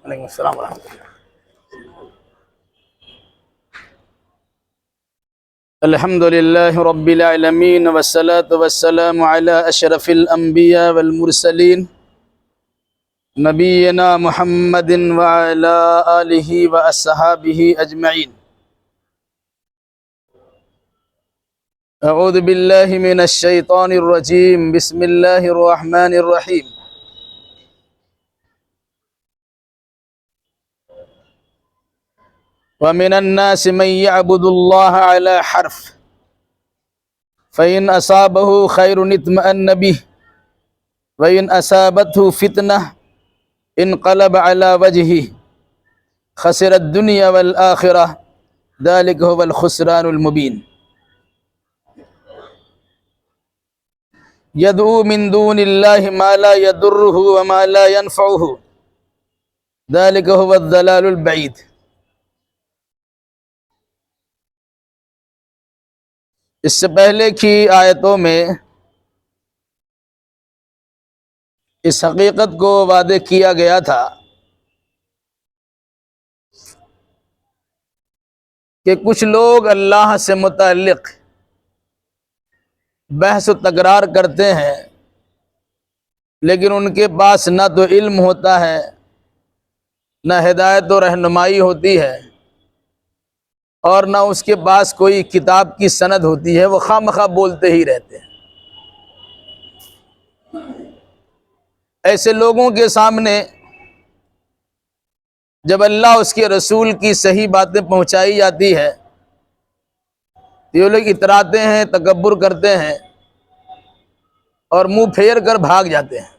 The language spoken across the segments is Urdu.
وعلیکم السلام ورحمۃ اللہ۔ الحمد للہ رب العالمین والصلاة والسلام علی اشرف الانبیاء والمرسلین نبینا محمد وعلی آلہ واصحابہ اجمعین۔ اعوذ باللہ من الشیطان الرجیم، بسم اللہ الرحمن الرحیم۔ وَمِنَ النَّاسِ مَن يَعْبُدُ اللَّهَ عَلَى حَرْفٍ فَإِنْ أَصَابَهُ خَيْرٌ اطْمَأَنَّ بِهِ وَإِنْ أَصَابَتْهُ فِتْنَةٌ انقلب على وجهه خسر الدنيا والآخرة ذلك هو الخسران المبين۔ يدعو من دون الله ما لا يضره وما لا ينفعه ذلك هو الضلال البعيد۔ اس سے پہلے کی آیتوں میں اس حقیقت کو واضح کیا گیا تھا کہ کچھ لوگ اللہ سے متعلق بحث و تکرار کرتے ہیں، لیکن ان کے پاس نہ تو علم ہوتا ہے، نہ ہدایت و رہنمائی ہوتی ہے، اور نہ اس کے پاس کوئی کتاب کی سند ہوتی ہے، وہ خواہ مخواہ بولتے ہی رہتے ہیں۔ ایسے لوگوں کے سامنے جب اللہ اس کے رسول کی صحیح باتیں پہنچائی جاتی ہے تو یہ لوگ اتراتے ہیں، تکبر کرتے ہیں اور منہ پھیر کر بھاگ جاتے ہیں۔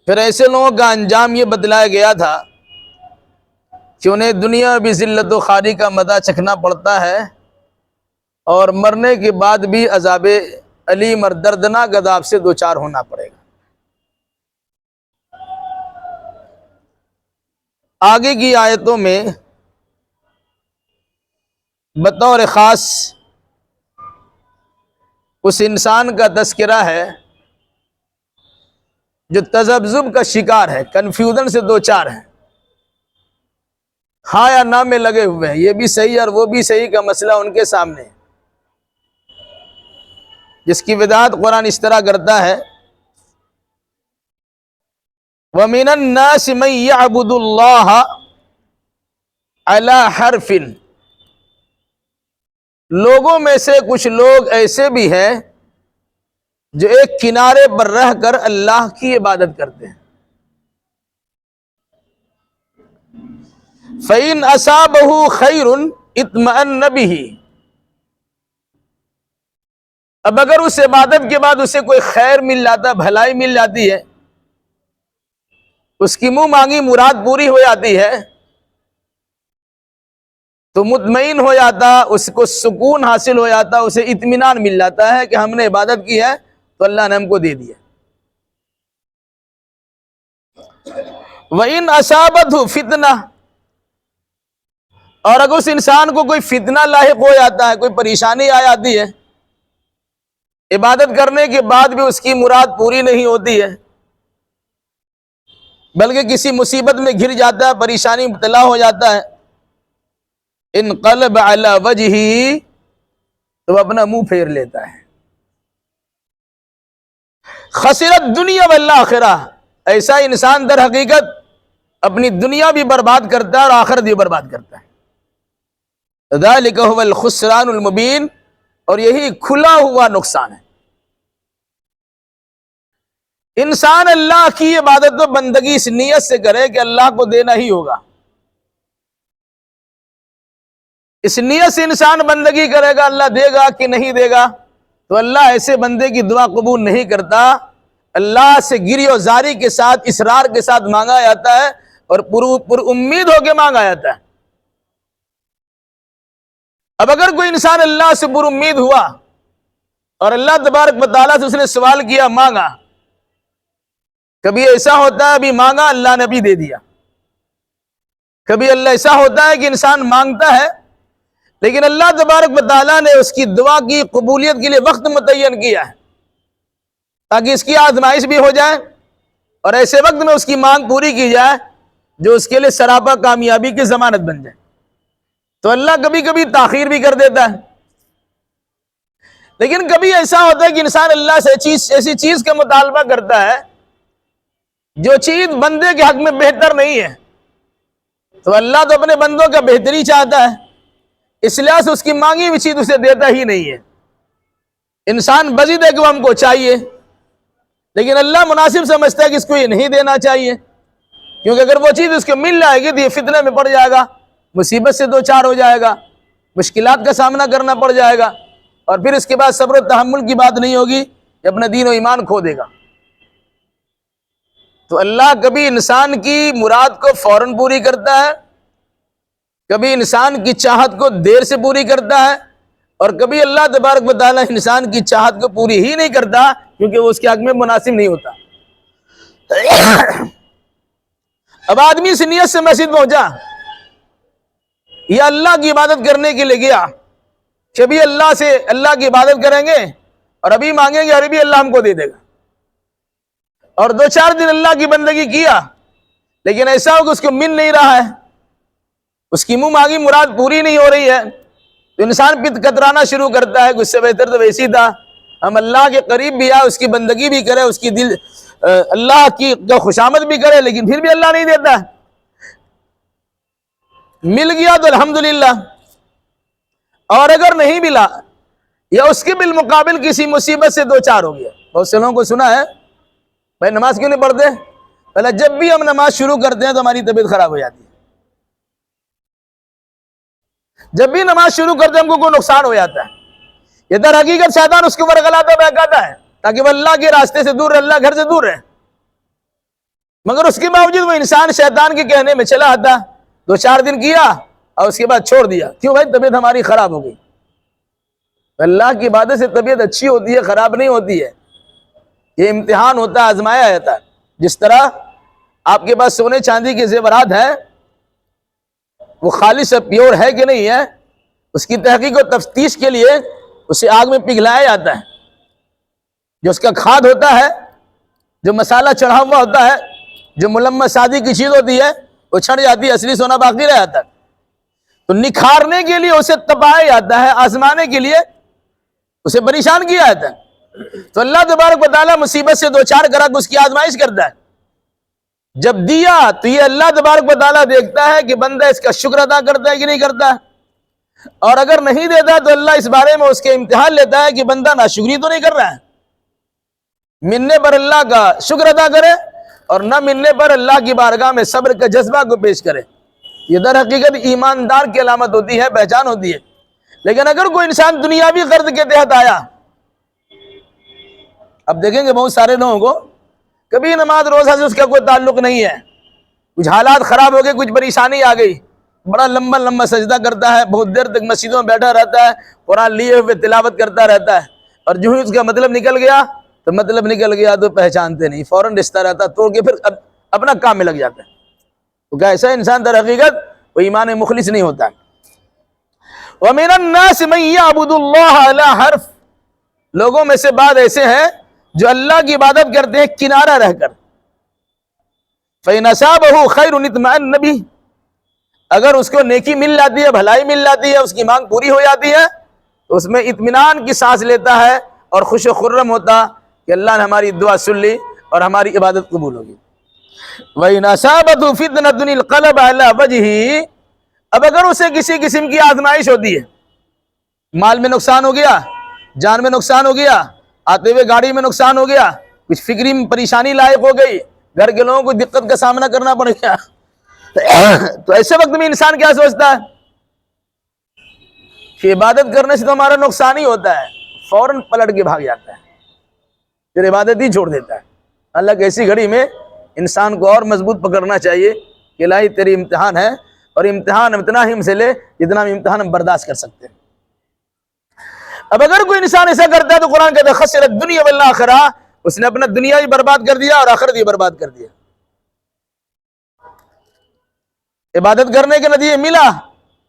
پھر ایسے لوگوں کا انجام یہ بتلایا گیا تھا کہ انہیں دنیا بھی ذلت و خواری کا مزہ چکھنا پڑتا ہے، اور مرنے کے بعد بھی عذاب علیم اور دردناک عذاب سے دوچار ہونا پڑے گا۔ آگے کی آیتوں میں بطور خاص اس انسان کا تذکرہ ہے جو تذبذب کا شکار ہے، کنفیوژن سے دوچار ہے، ہاں یا نہ میں لگے ہوئے ہیں، یہ بھی صحیح اور وہ بھی صحیح کا مسئلہ ان کے سامنے، جس کی وضاحت قرآن اس طرح کرتا ہے، وَمِنَ النَّاسِ مَن يَعْبُدُ اللَّهَ عَلَى حَرْفٍ، لوگوں میں سے کچھ لوگ ایسے بھی ہیں جو ایک کنارے پر رہ کر اللہ کی عبادت کرتے ہیں۔ فَإِنْ أَصَابَهُ خَيْرٌ اطْمَأَنَّ بِهِ، اب اگر اس عبادت کے بعد اسے کوئی خیر مل جاتا، بھلائی مل جاتی ہے، اس کی منہ مانگی مراد پوری ہو جاتی ہے، تو مطمئن ہو جاتا، اس کو سکون حاصل ہو جاتا، اسے اطمینان مل جاتا ہے کہ ہم نے عبادت کی ہے تو اللہ نے ہم کو دے دیا۔ وَإِنْ أَصَابَتْهُ فِتْنَةٌ، اور اگر اس انسان کو کوئی فتنہ لاحق ہو جاتا ہے، کوئی پریشانی آ جاتی ہے، عبادت کرنے کے بعد بھی اس کی مراد پوری نہیں ہوتی ہے، بلکہ کسی مصیبت میں گھر جاتا ہے، پریشانی مبتلا ہو جاتا ہے، انقلب علی وجہہ، تو اپنا منہ پھیر لیتا ہے۔ خسرت الدنیا والآخرہ، ایسا انسان در حقیقت اپنی دنیا بھی برباد کرتا ہے اور آخرت بھی برباد کرتا ہے۔ ذالک هو الخسران المبین، اور یہی کھلا ہوا نقصان ہے۔ انسان اللہ کی عبادت و بندگی اس نیت سے کرے کہ اللہ کو دینا ہی ہوگا، اس نیت سے انسان بندگی کرے گا، اللہ دے گا کہ نہیں دے گا، تو اللہ ایسے بندے کی دعا قبول نہیں کرتا۔ اللہ سے گری و زاری کے ساتھ، اصرار کے ساتھ مانگا جاتا ہے، اور پر امید ہو کے مانگا جاتا ہے۔ اب اگر کوئی انسان اللہ سے پر امید ہوا اور اللہ تبارک و تعالیٰ سے اس نے سوال کیا، مانگا، کبھی ایسا ہوتا ہے ابھی مانگا اللہ نے بھی دے دیا، کبھی اللہ ایسا ہوتا ہے کہ انسان مانگتا ہے لیکن اللہ تبارک و تعالیٰ نے اس کی دعا کی قبولیت کے لیے وقت متعین کیا ہے تاکہ اس کی آزمائش بھی ہو جائے اور ایسے وقت میں اس کی مانگ پوری کی جائے جو اس کے لیے سراپا کامیابی کی ضمانت بن جائے. تو اللہ کبھی کبھی تاخیر بھی کر دیتا ہے. لیکن کبھی ایسا ہوتا ہے کہ انسان اللہ سے ایسی چیز کا مطالبہ کرتا ہے جو چیز بندے کے حق میں بہتر نہیں ہے. تو اللہ تو اپنے بندوں کا بہتری چاہتا ہے، اس لحاظ سے اس کی مانگی ہوئی چیز اسے دیتا ہی نہیں ہے. انسان بزد ہے کہ وہ ہم کو چاہیے، لیکن اللہ مناسب سمجھتا ہے کہ اس کو یہ نہیں دینا چاہیے، کیونکہ اگر وہ چیز اس کو مل جائے گی تو یہ فتنے میں پڑ جائے گا، مصیبت سے دو چار ہو جائے گا، مشکلات کا سامنا کرنا پڑ جائے گا، اور پھر اس کے بعد صبر و تحمل کی بات نہیں ہوگی، یہ اپنا دین و ایمان کھو دے گا. تو اللہ کبھی انسان کی مراد کو فوراً پوری کرتا ہے، کبھی انسان کی چاہت کو دیر سے پوری کرتا ہے، اور کبھی اللہ تبارک و تعالی انسان کی چاہت کو پوری ہی نہیں کرتا کیونکہ وہ اس کے حق میں مناسب نہیں ہوتا. اب آدمی اس نیت سے مسجد پہنچا یا اللہ کی عبادت کرنے کے لیے گیا کہ ابھی اللہ کی عبادت کریں گے اور ابھی مانگیں گے اور ابھی اللہ ہم کو دے دے گا، اور دو چار دن اللہ کی بندگی کیا لیکن ایسا ہو کہ اس کو مل نہیں رہا ہے، اس کی منہ مانگی مراد پوری نہیں ہو رہی ہے، تو انسان پت کترانا شروع کرتا ہے کہ اس سے بہتر تو ویسی تھا ہم اللہ کے قریب بھی آئے، اس کی بندگی بھی کرے، اس کی اللہ کی خوشامد بھی کرے، لیکن پھر بھی اللہ نہیں دیتا. مل گیا تو الحمدللہ، اور اگر نہیں ملا یا اس کے بالمقابل کسی مصیبت سے دو چار ہو گیا. بہت سے لوگوں کو سنا ہے بھائی نماز کیوں نہیں پڑھتے؟ پہلے جب بھی ہم نماز شروع کرتے ہیں تو ہماری طبیعت خراب ہو جاتی ہے، جب بھی نماز شروع کرتے ہیں ہم کو کوئی نقصان ہو جاتا ہے. یہ در حقیقت شیطان اس کو ورغلاتا بہکاتا ہے تاکہ وہ اللہ کے راستے سے دور رہے، اللہ گھر سے دور رہے، مگر اس کے باوجود وہ انسان شیطان کے کہنے میں چلا آتا، دو چار دن کیا اور اس کے بعد چھوڑ دیا. کیوں بھائی؟ طبیعت ہماری خراب ہو گئی. اللہ کی عبادت سے طبیعت اچھی ہوتی ہے، خراب نہیں ہوتی ہے. یہ امتحان ہوتا ہے، آزمایا جاتا ہے. جس طرح آپ کے پاس سونے چاندی کے زیورات ہیں، وہ خالص پیور ہے کہ نہیں ہے، اس کی تحقیق و تفتیش کے لیے اسے آگ میں پگھلایا جاتا ہے. جو اس کا کھاد ہوتا ہے، جو مسالہ چڑھا ہوا ہوتا ہے، جو ملمس شادی کی چیز ہوتی ہے وہ چھڑ جاتی ہے، اصلی سونا باقی رہ جاتا ہے. تو نکھارنے کے لیے اسے تپایا جاتا ہے، آزمانے کے لیے اسے پریشان کیا جاتا ہے. تو اللہ تبارک و تعالیٰ مصیبت سے دو چار کرا کے اس کی آزمائش کرتا ہے. جب دیا تو یہ اللہ تبارک و تعالیٰ دیکھتا ہے کہ بندہ اس کا شکر ادا کرتا ہے کہ نہیں کرتا، اور اگر نہیں دیتا تو اللہ اس بارے میں اس کے امتحان لیتا ہے کہ بندہ ناشکری تو نہیں کر رہا ہے. ملنے پر اللہ کا شکر ادا کرے اور نہ ملنے پر اللہ کی بارگاہ میں صبر کا جذبہ کو پیش کرے. یہ در حقیقت ایماندار کی علامت ہوتی ہے، پہچان ہوتی ہے. لیکن اگر کوئی انسان دنیاوی قرض کے تحت آیا، اب دیکھیں گے بہت سارے لوگوں کو کبھی نماز روزہ سے اس کا کوئی تعلق نہیں ہے، کچھ حالات خراب ہو گئے، کچھ پریشانی آ گئی، بڑا لمبا لمبا سجدہ کرتا ہے، بہت دیر تک مسجدوں میں بیٹھا رہتا ہے، قرآن لیے ہوئے تلاوت کرتا رہتا ہے، اور جو ہی اس کا مطلب نکل گیا تو پہچانتے نہیں، فوراً رشتہ رہتا توڑ کے پھر اپنا کام میں لگ جاتا ہے. تو کیا ایسا انسان در حقیقت وہ ایمان مخلص نہیں ہوتا. وَمِنَ النَّاسِ مَن يَعْبُدُ اللَّهَ عَلَى حَرْفٍ، لوگوں میں سے بعض ایسے ہیں جو اللہ کی عبادت کرتے ہیں کنارہ رہ کر. فَإِنْ أَصَابَهُ خَيْرٌ اطْمَأَنَّ بِهِ، اگر اس کو نیکی مل جاتی ہے، بھلائی مل جاتی ہے، اس کی مانگ پوری ہو جاتی ہے تو اس میں اطمینان کی سانس لیتا ہے اور خوش و خرم ہوتا کہ اللہ نے ہماری دعا سن لی اور ہماری عبادت قبول ہوگی. وَإِنْ أَصَابَتْهُ فِتْنَةٌ انقلب عَلَى وَجْهِهِ، اب اگر اسے کسی قسم کی آزمائش ہوتی ہے، مال میں نقصان ہو گیا، جان میں نقصان ہو گیا، آتے ہوئے گاڑی میں نقصان ہو گیا، کچھ فکری میں پریشانی لاحق ہو گئی، گھر کے لوگوں کو دقت کا سامنا کرنا پڑ گیا، تو ایسے وقت میں انسان کیا سوچتا ہے کہ عبادت کرنے سے تو ہمارا نقصان ہی ہوتا ہے، فوراً پلٹ کے بھاگ جاتا ہے، پھر عبادت ہی چھوڑ دیتا ہے. اللہ کی ایسی گھڑی میں انسان کو اور مضبوط پکڑنا چاہیے کہ الہی تیری امتحان ہے، اور امتحان اتنا ہی ہم سے لے جتنا امتحان ہم برداشت کر سکتے ہیں. اب اگر کوئی انسان ایسا کرتا ہے تو قرآن کہتا ہے خسر الدنیا والآخرہ، اس نے اپنا دنیا بھی برباد کر دیا اور آخرت بھی برباد کر دیا. عبادت کرنے کے نتیجے ملا،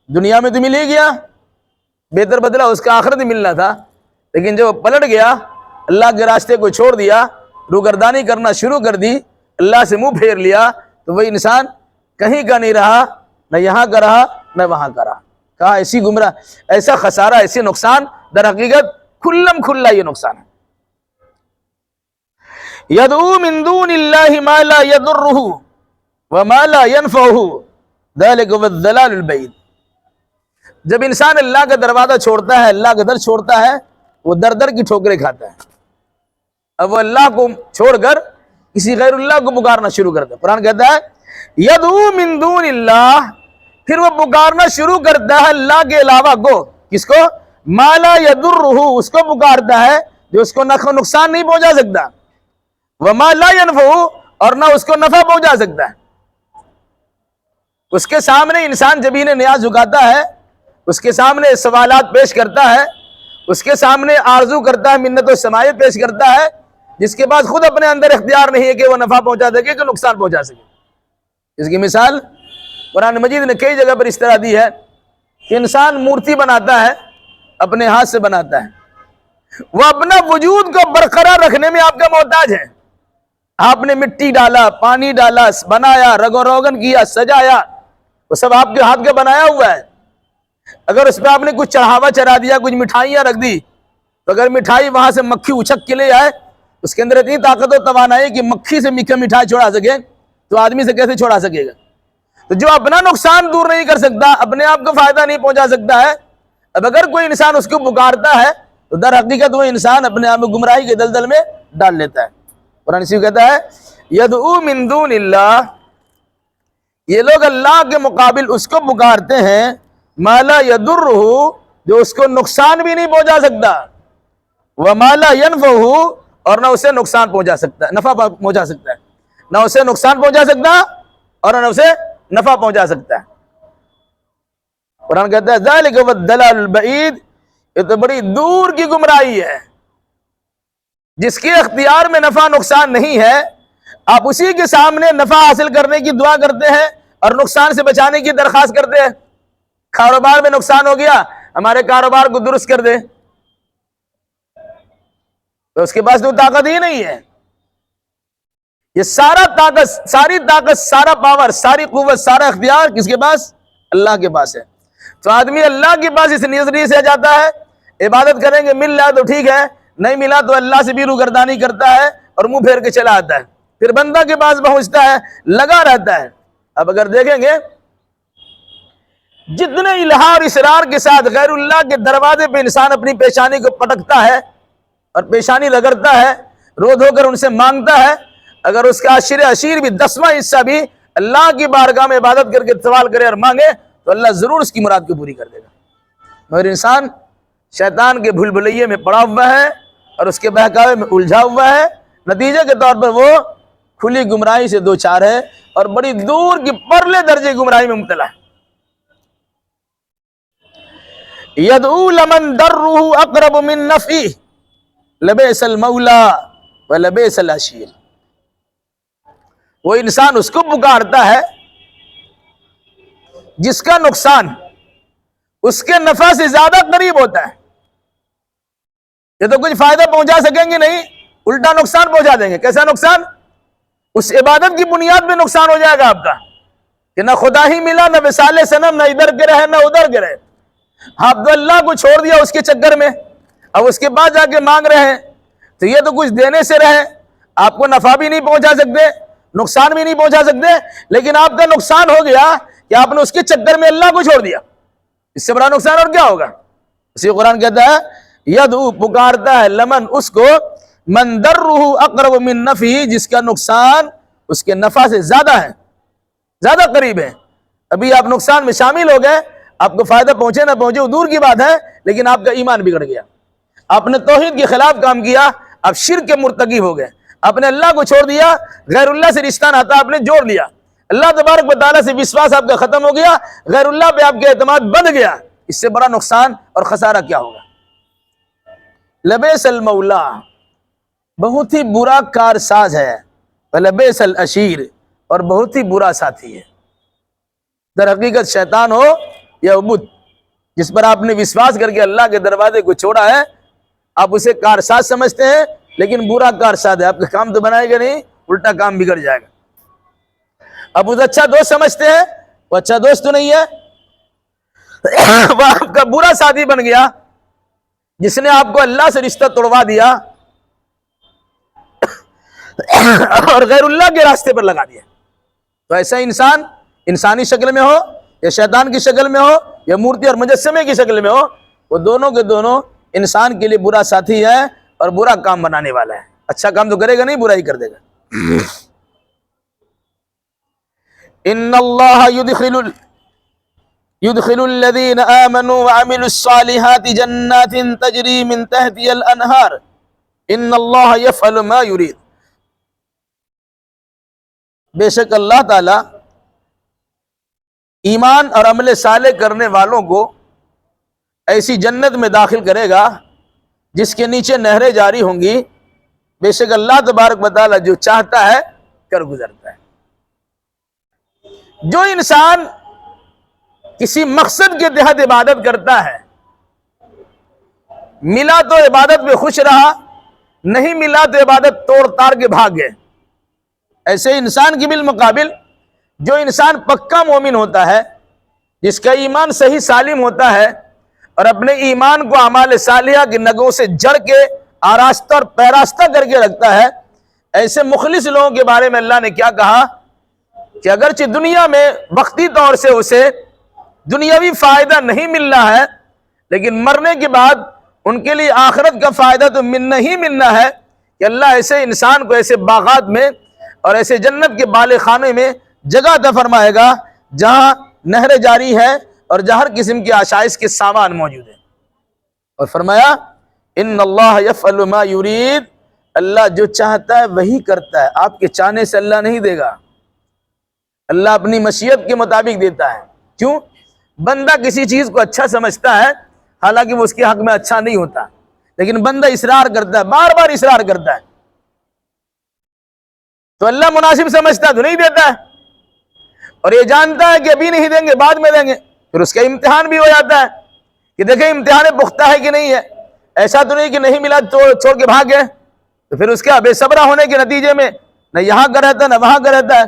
دنیا میں تو مل ہی گیا، بہتر بدلہ اس کا آخرت ہی ملنا تھا، لیکن جب وہ پلٹ گیا، اللہ کے راستے کو چھوڑ دیا، روگردانی کرنا شروع کر دی، اللہ سے منہ پھیر لیا تو وہ انسان کہیں کا نہیں رہا، نہ یہاں کا رہا نہ وہاں کا رہا. کہا ایسی گمراہ، ایسا خسارہ، ایسی نقصان در حقیقت کھلم کھلا یہ نقصان ہے. یدعو من دون اللہ ما لا یضرہ وما لا ینفعہ ذلک هو الضلال البعید. جب انسان اللہ کا دروازہ چھوڑتا ہے، اللہ کا در چھوڑتا ہے، وہ در در کی ٹھوکریں کھاتا ہے. اب وہ اللہ کو چھوڑ کر کسی غیر اللہ کو پکارنا شروع کرتا ہے. قرآن کہتا ہے یدعو من دون اللہ، پھر وہ پکارنا شروع کرتا ہے اللہ کے علاوہ کو. کس کو؟ ما لا یضرہ، اس کو پکارتا ہے جو اس کو نقصان نہیں پہنچا سکتا، وما لا ینفعہ، اور نہ اس کو نفع پہنچا سکتا ہے. اس کے سامنے انسان جب انہیں نیاز جھکاتا ہے، اس کے سامنے سوالات پیش کرتا ہے، اس کے سامنے آرزو کرتا ہے، منت و سماعت پیش کرتا ہے، جس کے بعد خود اپنے اندر اختیار نہیں ہے کہ وہ نفع پہنچا سکے کہ نقصان پہنچا سکے. اس کی مثال قرآن مجید نے کئی جگہ پر اس طرح دی ہے کہ انسان مورتی بناتا ہے، اپنے ہاتھ سے بناتا ہے، وہ اپنا وجود کو برقرار رکھنے میں آپ کا محتاج ہے. آپ نے مٹی ڈالا، پانی ڈالا، بنایا، رگ و روغن کیا، سجایا، وہ سب آپ کے ہاتھ کا بنایا ہوا ہے. اگر اس پہ آپ نے کچھ چڑھاوا چڑھا دیا، کچھ مٹھائیاں رکھ دی، تو اگر مٹھائی وہاں سے مکھی اچھک کے لے آئے، اس کے اندر اتنی طاقت و توانائی کہ مکھی سے مٹھائی چھوڑا سکے، تو آدمی سے کیسے چھوڑا سکے گا؟ تو جو اپنا نقصان دور نہیں کر سکتا، اپنے آپ کو فائدہ نہیں پہنچا سکتا ہے، اب اگر کوئی انسان اس کو پکارتا ہے تو در حقیقت وہ انسان اپنے آپ کو گمراہی کے دلدل میں ڈال لیتا ہے. قرآن اسی کہتا ہے یدعو من دون اللہ، یہ لوگ اللہ کے مقابل اس کو پکارتے ہیں ما لا یضرہ، جو اس کو نقصان بھی نہیں پہنچا سکتا، وما لا ینفعہ، اور نہ اسے نقصان پہنچا سکتا ہے، نفع پہنچا سکتا ہے. نہ اسے نقصان پہنچا سکتا اور نہ اسے نفع پہنچا سکتا ہے. قرآن کہتا ہے ذالک هو الضلال البعید، یہ تو بڑی دور کی گمراہی ہے. جس کے اختیار میں نفع نقصان نہیں ہے، آپ اسی کے سامنے نفع حاصل کرنے کی دعا کرتے ہیں اور نقصان سے بچانے کی درخواست کرتے ہیں. کاروبار میں نقصان ہو گیا، ہمارے کاروبار کو درست کر دے، تو اس کے پاس تو طاقت ہی نہیں ہے. یہ ساری طاقت، سارا پاور، ساری قوت، سارا اختیار کس کے پاس؟ اللہ کے پاس ہے. تو آدمی اللہ کے پاس اس نظریے سے جاتا ہے، عبادت کریں گے، مل رہا تو ٹھیک ہے، نہیں ملا تو اللہ سے بھی روگردانی کرتا ہے اور منہ پھیر کے چلا آتا ہے. پھر بندہ کے پاس پہنچتا ہے، لگا رہتا ہے. اب اگر دیکھیں گے جتنے الہا اور اصرار کے ساتھ غیر اللہ کے دروازے پہ انسان اپنی پیشانی کو پٹکتا ہے اور پیشانی رگڑتا ہے، رو دھو کر ان سے مانگتا ہے، اگر اس کا عشیر بھی 10واں حصہ بھی اللہ کی بارگاہ میں عبادت کر کے سوال کرے اور مانگے تو اللہ ضرور اس کی مراد کو پوری کر دے گا. مگر انسان شیطان کے بھول بھلیے میں پڑا ہوا ہے اور اس کے بہکاوے میں الجھا ہوا ہے. نتیجے کے طور پر وہ کھلی گمراہی سے دوچار ہے اور بڑی دور کی پرلے درجے گمراہی میں مبتلا ہے. یدعو لمن ضرہ اقرب من نفعہ لبئس المولا ولبئس العشیر. وہ انسان اس کو پکارتا ہے جس کا نقصان اس کے نفع سے زیادہ قریب ہوتا ہے. یہ تو کچھ فائدہ پہنچا سکیں گے نہیں، الٹا نقصان پہنچا دیں گے. کیسا نقصان؟ اس عبادت کی بنیاد پہ نقصان ہو جائے گا آپ کا کہ نہ خدا ہی ملا، نہ مثال صنم، نہ ادھر کے رہے نہ ادھر کے رہے. آپ تو اللہ کو چھوڑ دیا اس کے چکر میں، اب اس کے بعد جا کے مانگ رہے ہیں، تو یہ تو کچھ دینے سے رہے، آپ کو نفع بھی نہیں پہنچا سکتے، نقصان بھی نہیں پہنچا سکتے، لیکن آپ کا نقصان ہو گیا کہ آپ نے اس کے چکر میں اللہ کو چھوڑ دیا. اس سے بڑا نقصان اور کیا ہوگا؟ اسی قرآن کہتا ہے یدعو، پکارتا ہے، لمن، اس کو، من ضرہ اقرب من نفعہ، جس کا نقصان اس کے نفع سے زیادہ ہے، زیادہ قریب ہے. ابھی آپ نقصان میں شامل ہو گئے، آپ کو فائدہ پہنچے نہ پہنچے وہ دور کی بات ہے، لیکن آپ کا ایمان بگڑ گیا، آپ نے توحید کے خلاف کام کیا، آپ شرک کے مرتکب ہو گئے، آپ نے اللہ کو چھوڑ دیا، غیر اللہ سے رشتہ ناتا آپ نے جوڑ لیا، اللہ تبارک و تعالیٰ سے وشواس آپ کا ختم ہو گیا، غیر اللہ پہ آپ کا اعتماد بن گیا. اس سے بڑا نقصان اور خسارہ کیا ہوگا؟ لبئس المولا، بہت ہی برا کارساز ہے، لبئس العشیر، اور بہت ہی برا ساتھی ہے. در حقیقت شیطان ہو یا بت، جس پر آپ نے وشواس کر کے اللہ کے دروازے کو چھوڑا ہے، آپ اسے کارساز سمجھتے ہیں، لیکن برا کارساز ہے. آپ کا کام تو بنائے گا نہیں، الٹا کام بگڑ جائے گا. اب اسے اچھا دوست سمجھتے ہیں، وہ اچھا دوست تو نہیں ہے، وہ آپ کا برا ساتھی بن گیا جس نے آپ کو اللہ سے رشتہ توڑوا دیا اور غیر اللہ کے راستے پر لگا دیا. تو ایسا انسان انسانی شکل میں ہو یا شیطان کی شکل میں ہو یا مورتی اور مجسمے کی شکل میں ہو، وہ دونوں کے دونوں انسان کے لیے برا ساتھی ہے اور برا کام بنانے والا ہے. اچھا کام تو کرے گا نہیں، برا ہی کر دے گا. ان اللہ يدخل الذين آمنوا وعملوا الصالحات جنات تجري من تحتها الانہار ان اللہ يفعل ما يريد. بے شک اللہ تعالی ایمان اور عمل صالح کرنے والوں کو ایسی جنت میں داخل کرے گا جس کے نیچے نہریں جاری ہوں گی. بے شک اللہ تبارک و تعالی جو چاہتا ہے کر گزرتا ہے. جو انسان کسی مقصد کے تحت عبادت کرتا ہے، ملا تو عبادت میں خوش رہا، نہیں ملا تو عبادت توڑ تاڑ کے بھاگ گئے. ایسے انسان کے بالمقابل جو انسان پکا مومن ہوتا ہے، جس کا ایمان صحیح سالم ہوتا ہے اور اپنے ایمان کو اعمال صالحہ کی نگوں سے جڑ کے آراستہ اور پیراستہ کر کے رکھتا ہے، ایسے مخلص لوگوں کے بارے میں اللہ نے کیا کہا کہ اگرچہ دنیا میں وقتی طور سے اسے دنیاوی فائدہ نہیں مل رہا ہے، لیکن مرنے کے بعد ان کے لیے آخرت کا فائدہ تو ملنا ہی ملنا ہے کہ اللہ ایسے انسان کو ایسے باغات میں اور ایسے جنت کے بالے خانے میں جگہ عطا فرمائے گا جہاں نہر جاری ہے اور جہاں ہر قسم کی آشائش کے سامان موجود ہیں. اور فرمایا ان اللہ یفعل ما یرید، اللہ جو چاہتا ہے وہی کرتا ہے. آپ کے چاہنے سے اللہ نہیں دے گا، اللہ اپنی مشیت کے مطابق دیتا ہے. کیوں؟ بندہ کسی چیز کو اچھا سمجھتا ہے حالانکہ وہ اس کے حق میں اچھا نہیں ہوتا، لیکن بندہ اصرار کرتا ہے، بار بار اصرار کرتا ہے، تو اللہ مناسب سمجھتا ہے تو نہیں دیتا ہے، اور یہ جانتا ہے کہ ابھی نہیں دیں گے بعد میں دیں گے. پھر اس کا امتحان بھی ہو جاتا ہے کہ دیکھیں امتحان پختہ ہے کہ نہیں ہے. ایسا تو نہیں کہ نہیں ملا تو چھوڑ کے بھاگ گئے، تو پھر اس کے بے صبرہ ہونے کے نتیجے میں نہ یہاں کا رہتا ہے نہ وہاں کا رہتا ہے.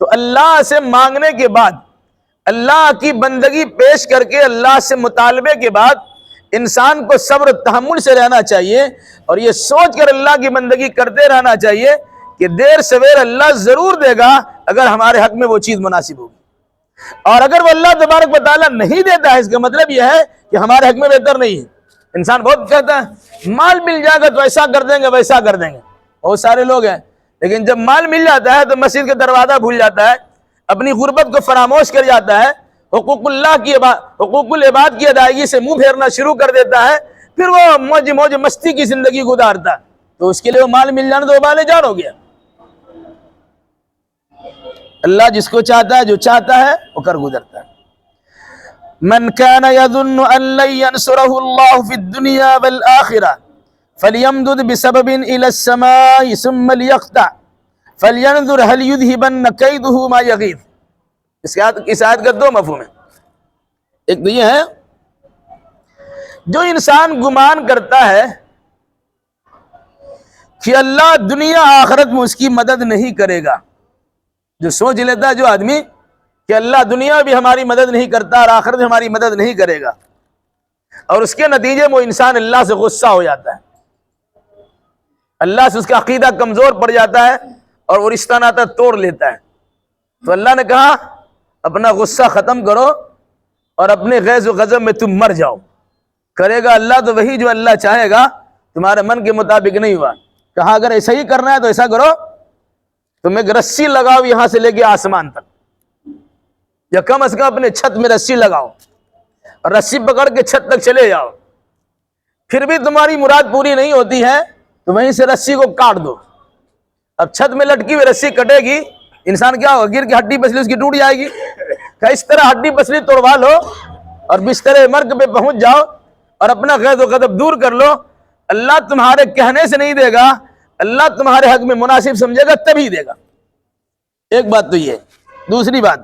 تو اللہ سے مانگنے کے بعد، اللہ کی بندگی پیش کر کے اللہ سے مطالبے کے بعد انسان کو صبر و تحمل سے رہنا چاہیے اور یہ سوچ کر اللہ کی بندگی کرتے رہنا چاہیے کہ دیر سویر اللہ ضرور دے گا اگر ہمارے حق میں وہ چیز مناسب ہوگی. اور اگر وہ اللہ تبارک و تعالیٰ نہیں دیتا ہے، اس کا مطلب یہ ہے کہ ہمارے حق میں بہتر نہیں ہے. انسان بہت کہتا ہے مال مل جائے گا تو ایسا کر دیں گے ویسا کر دیں گے، بہت سارے لوگ ہیں، لیکن جب مال مل جاتا ہے تو مسجد کا دروازہ بھول جاتا ہے، اپنی غربت کو فراموش کر جاتا ہے، حقوق اللہ کی حقوق العباد کی ادائیگی سے منہ پھیرنا شروع کر دیتا ہے، پھر وہ موج مستی کی زندگی گزارتا ہے. تو اس کے لیے وہ مال مل جانا تو وبال جان ہو گیا. اللہ جس کو چاہتا ہے جو چاہتا ہے وہ کر گزرتا ہے. من كان يظن ان لن ينصره الله في الدنيا والآخرة فليمدد بسبب الى السماء ثم ليقطع فلينظر هل يذهبن كيده ما يغيظ. اس آیت کا دو مفہوم ہے. ایک تو یہ ہے جو انسان گمان کرتا ہے کہ اللہ دنیا آخرت میں اس کی مدد نہیں کرے گا، جو سوچ لیتا ہے جو آدمی کہ اللہ دنیا بھی ہماری مدد نہیں کرتا اور آخرت میں ہماری مدد نہیں کرے گا، اور اس کے نتیجے میں وہ انسان اللہ سے غصہ ہو جاتا ہے، اللہ سے اس کا عقیدہ کمزور پڑ جاتا ہے اور وہ رشتہ ناتا توڑ لیتا ہے. تو اللہ نے کہا اپنا غصہ ختم کرو اور اپنے غیظ و غضب میں تم مر جاؤ. کرے گا اللہ تو وہی جو اللہ چاہے گا، تمہارے من کے مطابق نہیں ہوا. کہا اگر ایسا ہی کرنا ہے تو ایسا کرو، تم ایک رسی لگاؤ یہاں سے لے کے آسمان تک، یا کم از کم اپنے چھت میں رسی لگاؤ اور رسی پکڑ کے چھت تک چلے جاؤ. پھر بھی تمہاری مراد پوری نہیں ہوتی ہے تو وہیں سے رسی کو کاٹ دو. اب چھت میں لٹکی ہوئی رسی کٹے گی، انسان کیا ہوگا؟ گر کے ہڈی پسلی اس کی ٹوٹ جائے گی. کہ اس طرح ہڈی پسلی توڑوا لو اور بستر مرگ پہ پہنچ جاؤ اور اپنا غیظ و غضب دور کر لو. اللہ تمہارے کہنے سے نہیں دے گا، اللہ تمہارے حق میں مناسب سمجھے گا تبھی دے گا. ایک بات تو یہ. دوسری بات،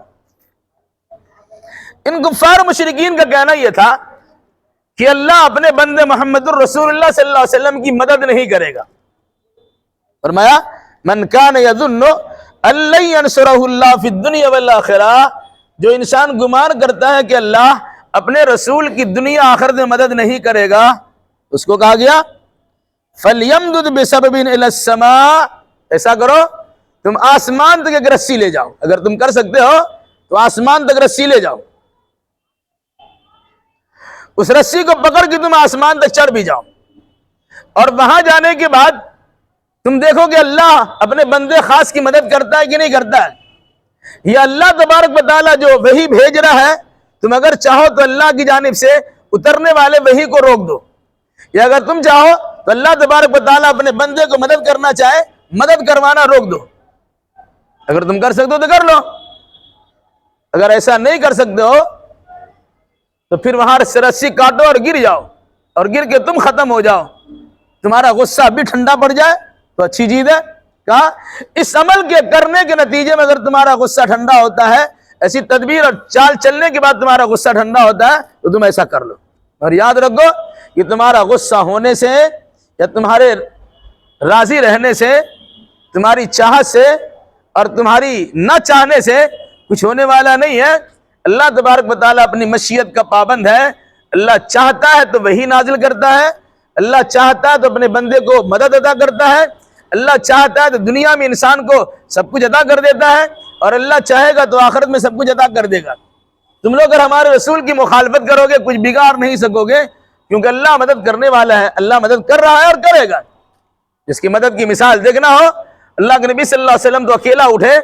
ان کفار مشرکین کا کہنا یہ تھا کہ اللہ اپنے بندے محمد الرسول اللہ صلی اللہ علیہ وسلم کی مدد نہیں کرے گا. فرمایا من کان یظن ان لن ینصرہ اللہ فی الدنیا والآخرہ، جو انسان گمان کرتا ہے کہ اللہ اپنے رسول کی دنیا آخرت میں مدد نہیں کرے گا، اس کو کہا گیا فَلْيَمْدُدْ بِسَبَبٍ إِلَى السَّمَاءِ، ایسا کرو تم آسمان تک ایک رسی لے جاؤ، اگر تم کر سکتے ہو تو آسمان تک رسی لے جاؤ، اس رسی کو پکڑ کے تم آسمان تک چڑھ بھی جاؤ، اور وہاں جانے کے بعد تم دیکھو کہ اللہ اپنے بندے خاص کی مدد کرتا ہے کہ نہیں کرتا ہے۔ یہ اللہ تبارک و تعالیٰ جو وحی بھیج رہا ہے، تم اگر چاہو تو اللہ کی جانب سے اترنے والے وحی کو روک دو، یا اگر تم چاہو تو اللہ تبارک و تعالیٰ اپنے بندے کو مدد کرنا چاہے، مدد کروانا روک دو۔ اگر تم کر سکتے ہو تو کر لو، اگر ایسا نہیں کر سکتے ہو تو پھر وہاں سے رسی کاٹو اور گر جاؤ، اور گر کے تم ختم ہو جاؤ، تمہارا غصہ بھی ٹھنڈا پڑ جائے تو اچھی چیز ہے۔ کہا اس عمل کے کرنے کے نتیجے میں اگر تمہارا غصہ ٹھنڈا ہوتا ہے، ایسی تدبیر اور چال چلنے کے بعد تمہارا غصہ ٹھنڈا ہوتا ہے تو تم ایسا کر لو، اور یاد رکھو کہ تمہارا غصہ ہونے سے یا تمہارے راضی رہنے سے، تمہاری چاہت سے اور تمہاری نہ چاہنے سے کچھ ہونے والا نہیں ہے۔ اللہ تبارک و تعالیٰ اپنی مشیت کا پابند ہے، اللہ چاہتا ہے تو وہی نازل کرتا ہے، اللہ چاہتا ہے تو اپنے بندے کو مدد عطا کرتا ہے، اللہ چاہتا ہے تو دنیا میں انسان کو سب کچھ عطا کر دیتا ہے، اور اللہ چاہے گا تو آخرت میں سب کچھ عطا کر دے گا۔ تم لوگ اگر ہمارے رسول کی مخالفت کرو گے کچھ بگاڑ نہیں سکو گے، کیونکہ اللہ مدد کرنے والا ہے، اللہ مدد کر رہا ہے اور کرے گا۔ جس کی مدد کی مثال دیکھنا ہو، اللہ کے نبی صلی اللہ علیہ وسلم تو اکیلا اٹھے،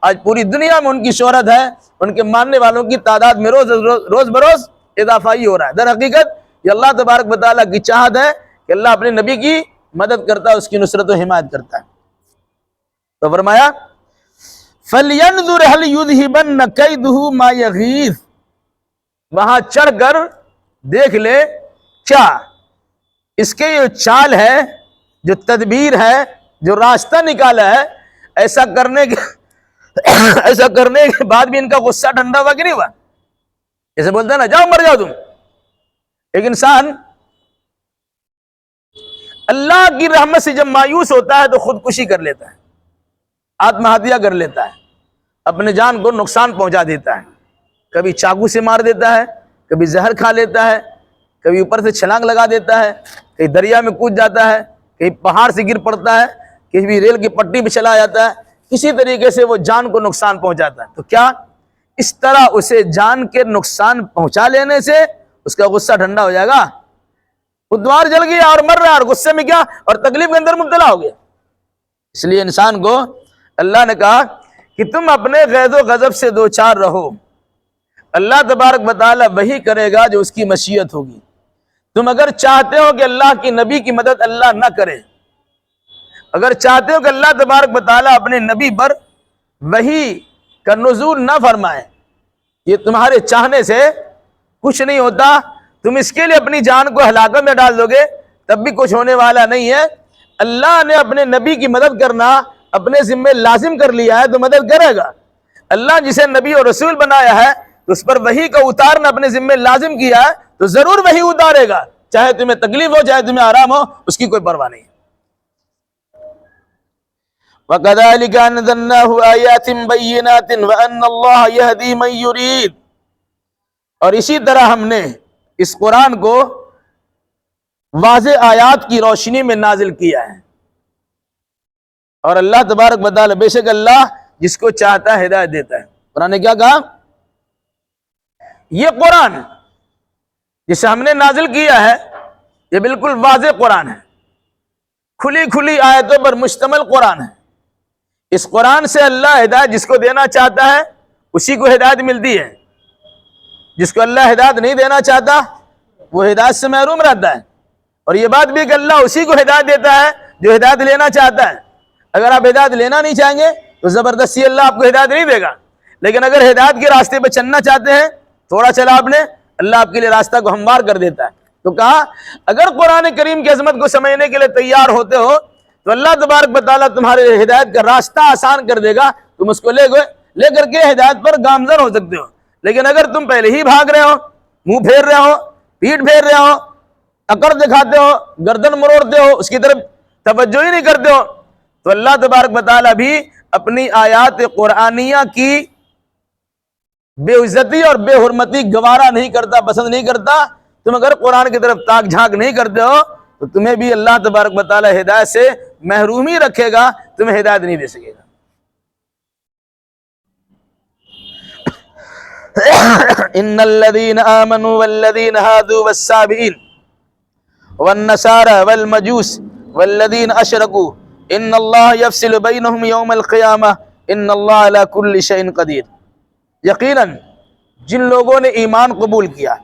آج پوری دنیا میں ان کی شہرت ہے، ان کے ماننے والوں کی تعداد میں روز بروز اضافہ ہی ہو رہا ہے۔ در حقیقت یہ اللہ تبارک و تعالیٰ کی چاہت ہے کہ اللہ اپنے نبی کی مدد کرتا ہے، اس کی نصرت و حمایت کرتا ہے۔ تو فرمایا فَلْيَنْظُرْ هَلْ يُذْهِبَنَّ كَيْدُهُ مَا يَغِيظُ، وہاں چڑھ کر دیکھ لے کیا اس کے جو چال ہے، جو تدبیر ہے، جو راستہ نکالا ہے، ایسا کرنے کے بعد بھی ان کا غصہ ٹھنڈا ہوا کہ نہیں ہوا؟ جیسے بولتے ہیں نا جاؤ مر جاؤ تم۔ ایک انسان اللہ کی رحمت سے جب مایوس ہوتا ہے تو خودکشی کر لیتا ہے، آتمہتیا کر لیتا ہے، اپنے جان کو نقصان پہنچا دیتا ہے، کبھی چاقو سے مار دیتا ہے، کبھی زہر کھا لیتا ہے، کبھی اوپر سے چھلانگ لگا دیتا ہے، کہیں دریا میں کود جاتا ہے، کہیں پہاڑ سے گر پڑتا ہے، کہیں ریل کی پٹی پہ چلا جاتا ہے، کسی طریقے سے وہ جان کو نقصان پہنچاتا ہے۔ تو کیا اس طرح اسے جان کے نقصان پہنچا لینے سے اس کا غصہ ٹھنڈا ہو جائے گا؟ خودوار جل گیا اور مر رہا، اور غصے میں کیا اور تکلیف کے اندر مبتلا ہو گیا۔ اس لیے انسان کو اللہ نے کہا کہ تم اپنے غیظ و غضب سے دوچار رہو، اللہ تبارک و تعالیٰ وہی کرے گا جو اس کی مشیت ہوگی۔ تم اگر چاہتے ہو کہ اللہ کی نبی کی مدد اللہ نہ کرے، اگر چاہتے ہو کہ اللہ تبارک و تعالیٰ اپنے نبی پر وحی کا نزول نہ فرمائے، یہ تمہارے چاہنے سے کچھ نہیں ہوتا، تم اس کے لیے اپنی جان کو ہلاکت میں ڈال دو گے تب بھی کچھ ہونے والا نہیں ہے۔ اللہ نے اپنے نبی کی مدد کرنا اپنے ذمہ لازم کر لیا ہے تو مدد کرے گا۔ اللہ جسے نبی اور رسول بنایا ہے تو اس پر وحی کا اتارنا اپنے ذمہ لازم کیا ہے تو ضرور وحی اتارے گا، چاہے تمہیں تکلیف ہو چاہے تمہیں آرام ہو، اس کی کوئی پرواہ نہیں ہے۔ وَكَذَلِكَ أَنزَلْنَاهُ آيَاتٍ بَيِّنَاتٍ وَأَنَّ اللَّهَ يَهْدِي مَن يُرِيدُ، اور اسی طرح ہم نے اس قرآن کو واضح آیات کی روشنی میں نازل کیا ہے، اور اللہ تبارک و تعالی بے شک اللہ جس کو چاہتا ہے ہدایت دیتا ہے۔ قرآن نے کیا کہا؟ یہ قرآن جسے ہم نے نازل کیا ہے یہ بالکل واضح قرآن ہے، کھلی کھلی آیتوں پر مشتمل قرآن ہے۔ اس قرآن سے اللہ ہدایت جس کو دینا چاہتا ہے اسی کو ہدایت ملتی ہے، جس کو اللہ ہدایت نہیں دینا چاہتا وہ ہدایت سے محروم رہتا ہے۔ اور یہ بات بھی کہ اللہ اسی کو ہدایت دیتا ہے جو ہدایت لینا چاہتا ہے۔ اگر آپ ہدایت لینا نہیں چاہیں گے تو زبردستی اللہ آپ کو ہدایت نہیں دے گا، لیکن اگر ہدایت کے راستے پہ چلنا چاہتے ہیں، تھوڑا چلا آپ نے، اللہ آپ کے لیے راستہ کو ہموار کر دیتا ہے۔ تو کہا اگر قرآن کریم کی عظمت کو سمجھنے کے لیے تیار ہوتے ہو تو اللہ تبارک و تعالیٰ تمہارے ہدایت کا راستہ آسان کر دے گا، تم اس کو لے کر کے ہدایت پر گامزن ہو سکتے ہو۔ لیکن اگر تم پہلے ہی بھاگ رہے ہو، منہ پھیر رہے ہو، پیٹ پھیر رہے ہو، اکڑ دکھاتے ہو، گردن مروڑتے ہو، اس کی طرف توجہ ہی نہیں کرتے ہو، تو اللہ تبارک و تعالیٰ بھی اپنی آیات قرآنیہ کی بے عزتی اور بے حرمتی گوارا نہیں کرتا، پسند نہیں کرتا۔ تم اگر قرآن کی طرف تاک جھانک نہیں کرتے ہو تو تمہیں بھی اللہ تبارک و تعالیٰ ہدایت سے محرومی رکھے گا، تمہیں ہدایت نہیں دے سکے گا۔ ان الذين آمنوا والذين هادوا والسابئين والنصارى والمجوس والذين اشركوا ان الله يفصل بينهم يوم القيامة ان الله على كل شيء قدير۔ یقیناً جن لوگوں نے ایمان قبول کیا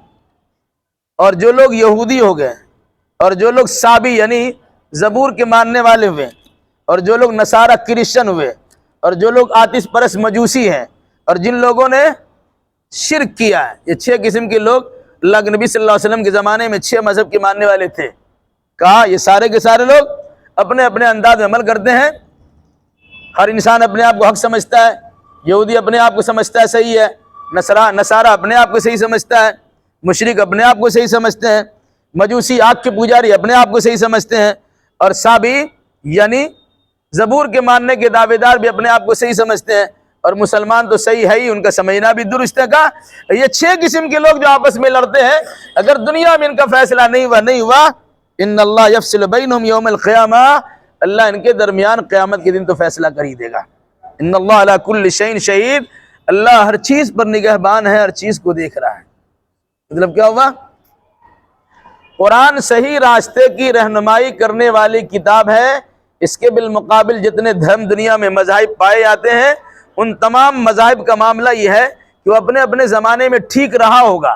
اور جو لوگ یہودی ہو گئے اور جو لوگ سابی یعنی زبور کے ماننے والے ہوئے اور جو لوگ نصارہ کرسچن ہوئے اور جو لوگ آتش پرست مجوسی ہیں اور جن لوگوں نے شرک کیا ہے، یہ 6 قسم کے لوگ اللہ کے نبی صلی اللہ علیہ وسلم کے زمانے میں 6 مذہب کے ماننے والے تھے۔ کہا یہ سارے کے سارے لوگ اپنے اپنے انداز میں عمل کرتے ہیں۔ ہر انسان اپنے آپ کو حق سمجھتا ہے، یہودی اپنے آپ کو سمجھتا ہے صحیح ہے، نصارہ اپنے آپ کو صحیح سمجھتا ہے، مشرک اپنے آپ کو صحیح سمجھتے ہیں، مجوسی آگ کے پجاری اپنے آپ کو صحیح سمجھتے ہیں، اور سابی یعنی زبور کے ماننے کے دعوے دار بھی اپنے آپ کو صحیح سمجھتے ہیں، اور مسلمان تو صحیح ہے ہی، ان کا سمجھنا بھی درست ہے۔ کہا یہ 6 قسم کے لوگ جو آپس میں لڑتے ہیں، اگر دنیا میں ان کا فیصلہ نہیں ہوا ان اللہ یفصل بینہم یوم القیامہ، اللہ ان کے درمیان قیامت کے دن تو فیصلہ کر ہی دے گا۔ ان اللہ علی کل شیء شہید، اللہ ہر چیز پر نگہبان ہے، ہر چیز کو دیکھ رہا ہے۔ مطلب کیا ہوا؟ قرآن صحیح راستے کی رہنمائی کرنے والی کتاب ہے۔ اس کے بالمقابل جتنے دھرم دنیا میں مذاہب پائے جاتے ہیں، ان تمام مذاہب کا معاملہ یہ ہے کہ وہ اپنے اپنے زمانے میں ٹھیک رہا ہوگا۔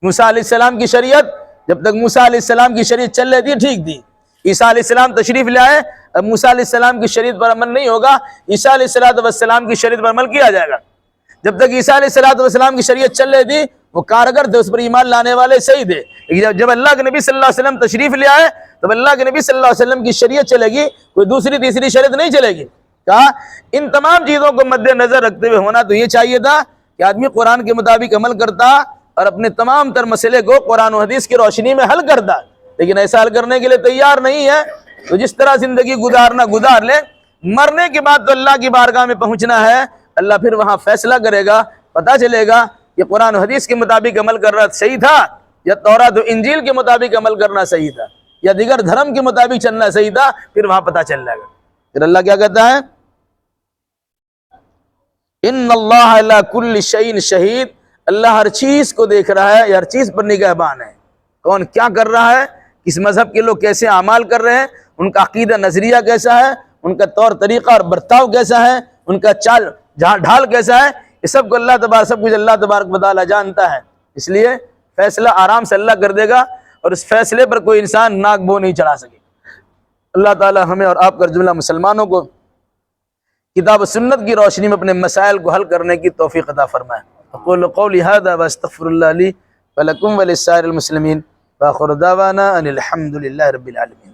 موسیٰ علیہ السلام کی شریعت، جب تک موسیٰ علیہ السلام کی شریعت چل رہی تھی ٹھیک تھی۔ عیسیٰ علیہ السلام تشریف لے آئے، اب موسیٰ علیہ السلام کی شریعت پر عمل نہیں ہوگا، عیسیٰ علیہ السلام کی شریعت پر عمل کیا جائے گا۔ جب تک عیسیٰ علیہ السلام کی شریعت چل رہی تھی وہ کارگر تھے، اس پر ایمان لانے والے صحیح تھے۔ جب اللہ کے نبی صلی اللہ علیہ وسلم تشریف لے آئے تب اللہ کے نبی صلی اللہ علیہ وسلم کی شریعت چلے گی، کوئی دوسری تیسری شریعت نہیں چلے گی۔ کہا ان تمام چیزوں کو مد نظر رکھتے ہوئے ہونا تو یہ چاہیے تھا کہ آدمی قرآن کے مطابق عمل کرتا اور اپنے تمام تر مسئلے کو قرآن و حدیث کی روشنی میں حل کرتا، لیکن ایسا حل کرنے کے لیے تیار نہیں ہے۔ تو جس طرح زندگی گزارنا گزار لے، مرنے کے بعد تو اللہ کی بارگاہ میں پہنچنا ہے، اللہ پھر وہاں فیصلہ کرے گا، پتہ چلے گا کہ قرآن و حدیث کے مطابق عمل کرنا صحیح تھا یا تورات و انجیل کے مطابق عمل کرنا صحیح تھا یا دیگر دھرم کے مطابق چلنا صحیح تھا، پھر وہاں پتہ چل جائے گا۔ پھر اللہ کیا کہتا ہے؟ ان اللہ علی کل شیء شہید، اللہ ہر چیز کو دیکھ رہا ہے، ہر چیز پر نگہبان ہے۔ کون کیا کر رہا ہے، کس مذہب کے لوگ کیسے اعمال کر رہے ہیں، ان کا عقیدہ نظریہ کیسا ہے، ان کا طور طریقہ اور برتاؤ کیسا ہے، ان کا چال ڈھال کیسا ہے، یہ سب کو سب کچھ اللہ تبارک و تعالیٰ جانتا ہے۔ اس لیے فیصلہ آرام سے اللہ کر دے گا اور اس فیصلے پر کوئی انسان ناک بو نہیں چڑھا سکے۔ اللہ تعالیٰ ہمیں اور آپ کا جملہ مسلمانوں کو کتاب و سنت کی روشنی میں اپنے مسائل کو حل کرنے کی توفیق عطا فرمائے۔ اقول قولی ھذا واستغفر اللہ لی ولکم ولسائر المسلمین وآخر دعوانا ان الحمد للہ رب العالمین۔